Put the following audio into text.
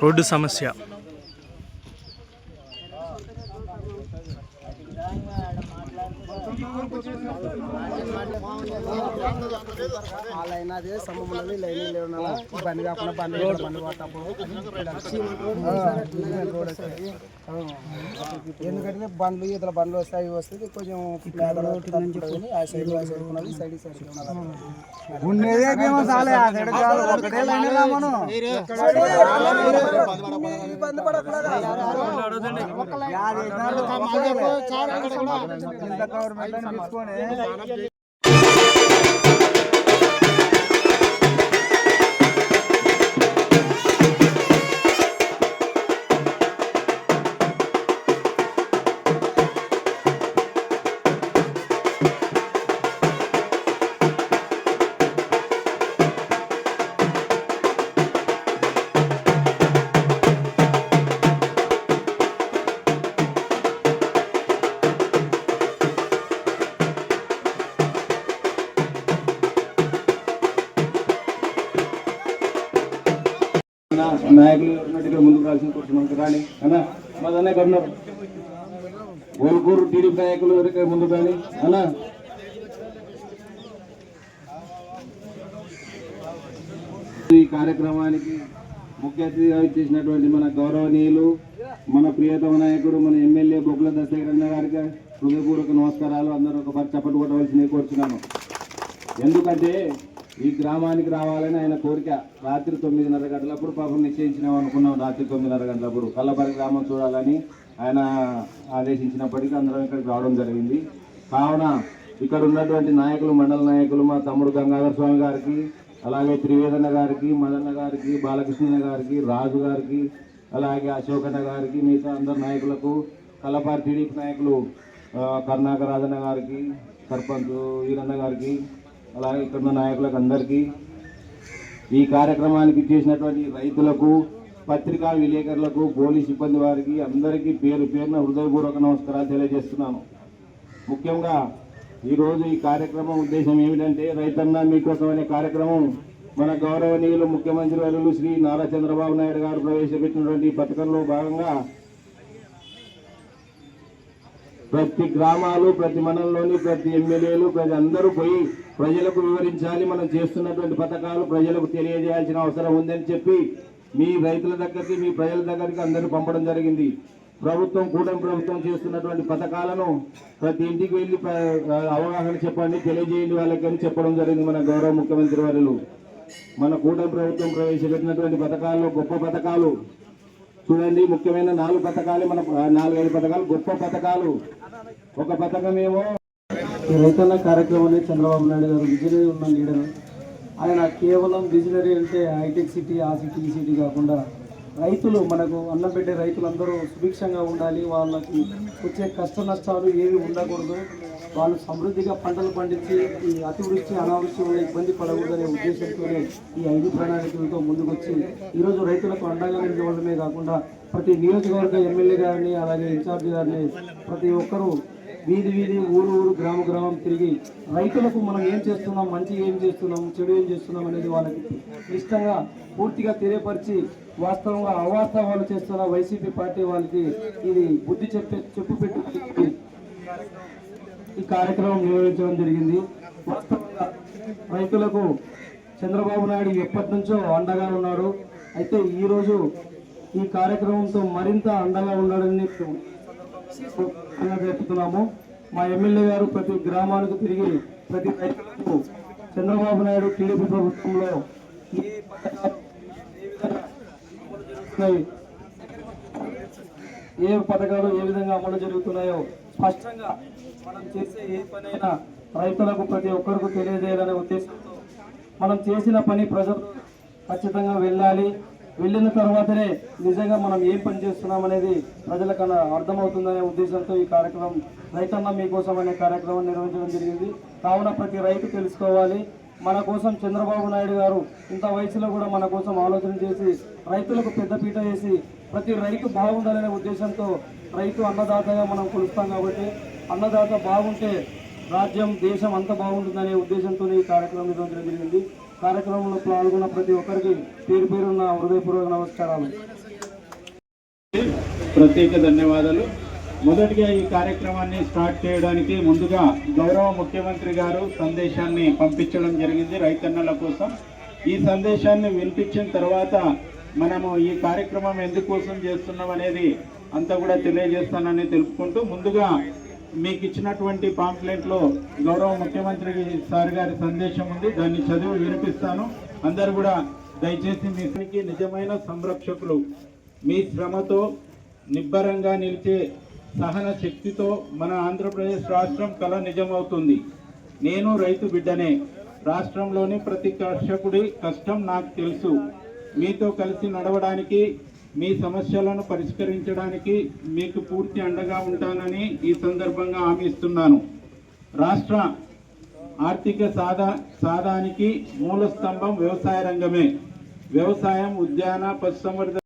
Road సమస్య అదే సమూహంలో లైన్ బండి కాకుండా బండి ఎందుకంటే బండ్లు ఇతర బండ్లు వస్తాయి వస్తుంది కొంచెం ఆ సైడ్ సైడ్ గవర్నమెంట్ నాయకులు ఉన్నట్టుగా ముందుకు రాసిన కూర్చున్నాం కానీ అన్న మాదన్న గవర్నర్ గోల్కూరు టీడీపీ నాయకులు ఎవరికైనా ముందు కానీ అన్న ఈ కార్యక్రమానికి ముఖ్య అతిథిగా చేసినటువంటి మన గౌరవనీయులు మన ప్రియతమ నాయకుడు మన ఎమ్మెల్యే బొగ్గుల దశరథ గారికి హృదయపూర్వక నమస్కారాలు. అందరూ ఒకసారి చప్పట్లు కొట్టవలసిందే కోరుచున్నాను. ఎందుకంటే ఈ గ్రామానికి రావాలని ఆయన కోరిక. రాత్రి 9:30 గంటలప్పుడు పాపం నిశ్చయించినాం అనుకున్నాం. రాత్రి 9:30 గంటలప్పుడు కల్లపల్లి గ్రామం చూడాలని ఆయన ఆదేశించినప్పటికీ అందరం ఇక్కడికి రావడం జరిగింది. కావున ఇక్కడ ఉన్నటువంటి నాయకులు, మండల నాయకులు, మా తమ్ముడు గంగాధర స్వామి గారికి, అలాగే త్రివేదన్న గారికి, మదన్న గారికి, బాలకృష్ణ గారికి, రాజు గారికి, అలాగే అశోకన్న గారికి, మిగతా అందరు నాయకులకు, కల్లపారి టీడీపీ నాయకులు కరుణాకర్ రాజన్న గారికి, సర్పంచ్ వీరన్న గారికి, అలాగే ఇక్కడ ఉన్న నాయకులకు అందరికీ, ఈ కార్యక్రమానికి చేసినటువంటి రైతులకు, పత్రికా విలేకరులకు, పోలీస్ సిబ్బంది వారికి అందరికీ పేరు పేరున హృదయపూర్వక నమస్కారాలు తెలియజేస్తున్నాను. ముఖ్యంగా ఈరోజు ఈ కార్యక్రమం ఉద్దేశం ఏమిటంటే రైతన్న మీకోసం అనే కార్యక్రమం మన గౌరవనీయులు ముఖ్యమంత్రి వర్యులు శ్రీ నారా చంద్రబాబు నాయుడు గారు ప్రవేశపెట్టినటువంటి పథకంలో భాగంగా ప్రతి గ్రామాలు, ప్రతి మండలంలోని ప్రతి ఎమ్మెల్యేలు, ప్రతి అందరూ పోయి ప్రజలకు వివరించాలి. మనం చేస్తున్నటువంటి పథకాలు ప్రజలకు తెలియజేయాల్సిన అవసరం ఉందని చెప్పి మీ రైతుల దగ్గరికి, మీ ప్రజల దగ్గరికి అందరూ పంపడం జరిగింది. ప్రభుత్వం, కూటమి ప్రభుత్వం చేస్తున్నటువంటి పథకాలను ప్రతి ఇంటికి వెళ్ళి అవగాహన చెప్పండి, తెలియజేయండి వాళ్ళకి అని చెప్పడం జరిగింది మన గౌరవ ముఖ్యమంత్రి వర్యులు. మన కూటమి ప్రభుత్వం ప్రవేశపెట్టినటువంటి పథకాల్లో గొప్ప పథకాలు చూడండి. ముఖ్యమైన 4 పథకాలు, మన 4-5 పథకాలు గొప్ప పథకాలు. ఒక పథకమేమో రైతన్న కార్యక్రమాన్ని చంద్రబాబు నాయుడు గారు విజనరీ ఉన్న లీడర్. ఆయన కేవలం విజనరీ అంటే హైటెక్ సిటీ, ఆ సిటీ, ఈ సిటీ కాకుండా రైతులు, మనకు అన్నం పెట్టే రైతులందరూ సుభిక్షంగా ఉండాలి, వాళ్ళకి వచ్చే కష్ట నష్టాలు ఏవి ఉండకూడదు, వాళ్ళు సమృద్ధిగా పంటలు పండించి ఈ అతివృష్టి, అనావృష్టి వల్ల ఇబ్బంది పడకూడదనే ఉద్దేశంతోనే ఈ 5 ప్రణాళికలతో ముందుకొచ్చి ఈరోజు రైతులకు అండగా నిలవడమే కాకుండా ప్రతి నియోజకవర్గ ఎమ్మెల్యే గారిని, అలాగే ఇన్ఛార్జి గారిని ప్రతి ఒక్కరూ వీధి వీధి, ఊరు గ్రామ గ్రామం తిరిగి రైతులకు మనం ఏం చేస్తున్నాం, మంచి ఏం చేస్తున్నాం, చెడు ఏం చేస్తున్నాం అనేది వాళ్ళకి ఇష్టంగా పూర్తిగా తెలియపరిచి వాస్తవంగా అవాస్తవాలు చేస్తున్న వైసీపీ పార్టీ వాళ్ళకి ఇది బుద్ధి చెప్పు పెట్టి ఈ కార్యక్రమం నిర్వహించడం జరిగింది. వాస్తవంగా రైతులకు చంద్రబాబు నాయుడు ఎప్పటి నుంచో అండగా ఉన్నాడు. అయితే ఈరోజు ఈ కార్యక్రమంతో మరింత అండగా ఉన్నాడని చెప్తున్నాము. మా ఎమ్మెల్యే గారు ప్రతి గ్రామానికి తిరిగి ప్రతి రైతులకు చంద్రబాబు నాయుడు టీడీపీ ప్రభుత్వంలో ఏ పథకాలు ఏ విధంగా అమలు జరుగుతున్నాయో స్పష్టంగా మనం చేసే ఏ పనైనా రైతులకు ప్రతి ఒక్కరికి తెలియజేయాలనే ఉద్దేశంతో మనం చేసిన పని ప్రజలు ఖచ్చితంగా వెళ్ళాలి. వెళ్ళిన తర్వాతనే నిజంగా మనం ఏం పని చేస్తున్నాం అనేది ప్రజలకన్నా అర్థమవుతుందనే ఉద్దేశంతో ఈ కార్యక్రమం రైతన్న మీకోసం అనే కార్యక్రమం నిర్వహించడం జరిగింది. కావున ప్రతి రైతు తెలుసుకోవాలి, మన కోసం చంద్రబాబు నాయుడు గారు ఇంత వయసులో కూడా మన కోసం ఆలోచన చేసి రైతులకు పెద్దపీట వేసి ప్రతి రైతు బాగుండాలనే ఉద్దేశంతో రైతు అన్నదాతగా మనం కొలుస్తాం కాబట్టి అన్నదాత బాగుంటే రాజ్యం దేశం అంతా బాగుంటుందనే ఉద్దేశంతో ఈ కార్యక్రమం నిర్వహించడం జరిగింది. కార్యక్రమంలో పాల్గొన్న ప్రతి ఒక్కరికి పేరు పేరున్న హృదయపూర్వక నమస్కారాలు. ప్రత్యేక ధన్యవాదాలు. మొదటిగా ఈ కార్యక్రమాన్ని స్టార్ట్ చేయడానికి ముందుగా గౌరవ ముఖ్యమంత్రి గారు సందేశాన్ని పంపించడం జరిగింది రైతన్నల కోసం. ఈ సందేశాన్ని వినిపించిన తర్వాత మనము ఈ కార్యక్రమం ఎందుకోసం చేస్తున్నాం అనేది అంతా కూడా తెలియజేస్తానని తెలుపుకుంటూ, ముందుగా మీకు ఇచ్చినటువంటి పాంప్లెంట్లో గౌరవ ముఖ్యమంత్రి సార్ గారి సందేశం ఉంది, దాన్ని చదివి వినిపిస్తాను. అందరు కూడా దయచేసి మీకు నిజమైన సంరక్షకులు మీ శ్రమతో నిబ్బరంగా నిలిచే సహన శక్తితో మన ఆంధ్రప్రదేశ్ రాష్ట్రం కళ నిజమవుతుంది. నేను రైతు బిడ్డనే. రాష్ట్రంలోని ప్రతి కర్షకుడి కష్టం నాకు తెలుసు. మీతో కలిసి నడవడానికి, మీ సమస్యలను పరిష్కరించడానికి మీకు పూర్తి అండగా ఉంటానని ఈ సందర్భంగా హామీ ఇస్తున్నాను. రాష్ట్ర ఆర్థిక సాధానికి మూల స్తంభం వ్యవసాయ రంగమే. వ్యవసాయం, ఉద్యాన, పశుసంవర్ధక